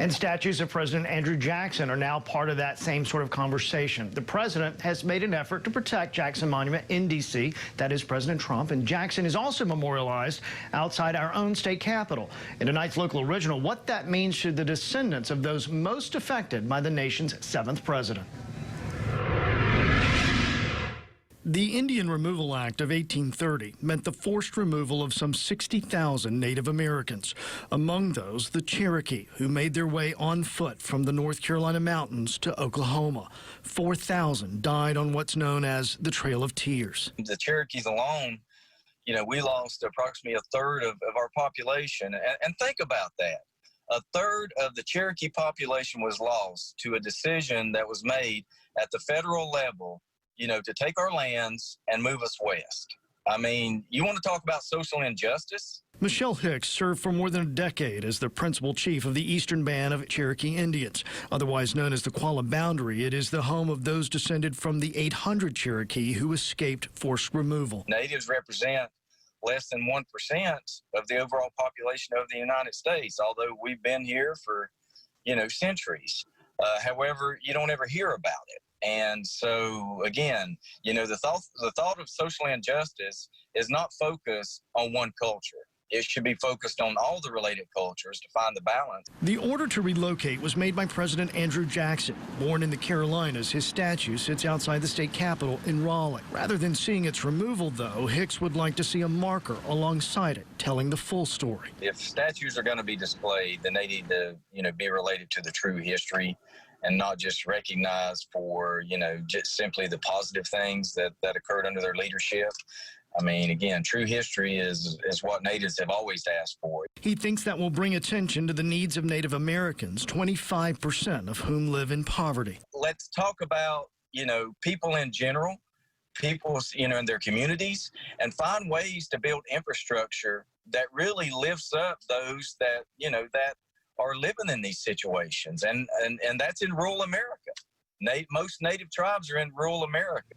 And statues of President Andrew Jackson are now part of that same sort of conversation. The president has made an effort to protect Jackson Monument in D.C. That is President Trump. And Jackson is also memorialized outside our own state capitol. In tonight's local original, what that means to the descendants of those most affected by the nation's 7th president. The Indian Removal Act of 1830 meant the forced removal of some 60,000 Native Americans. Among those, the Cherokee, who made their way on foot from the North Carolina mountains to Oklahoma. 4,000 died on what's known as the Trail of Tears. The Cherokees alone, we lost approximately a third of our population. And think about that. A third of the Cherokee population was lost to a decision that was made at the federal level, to take our lands and move us west. I mean, you want to talk about social injustice? Michelle Hicks served for more than a decade as the principal chief of the Eastern Band of Cherokee Indians, otherwise known as the Qualla Boundary. It is the home of those descended from the 800 Cherokee who escaped forced removal. Natives represent less than 1% of the overall population of the United States, although we've been here for, centuries. However, you don't ever hear about it. And so, again, the thought of social injustice is not focused on one culture. It should be focused on all the related cultures to find the balance. The order to relocate was made by President Andrew Jackson. Born in the Carolinas, his statue sits outside the state capitol in Raleigh. Rather than seeing its removal, though, Hicks would like to see a marker alongside it, telling the full story. If statues are going to be displayed, then they need to, be related to the true history and not just recognized for, just simply the positive things that occurred under their leadership. I mean, again, true history is what natives have always asked for. He thinks that will bring attention to the needs of Native Americans, 25% of whom live in poverty. Let's talk about, people in general, people, in their communities, and find ways to build infrastructure that really lifts up those that, that are living in these situations. And that's in rural America. Most Native tribes are in rural America.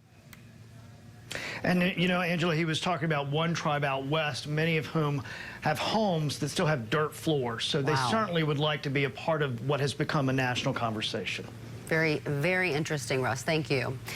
And, Angela, he was talking about one tribe out west, many of whom have homes that still have dirt floors. So they certainly would like to be a part of what has become a national conversation. Very, very interesting, Russ. Thank you.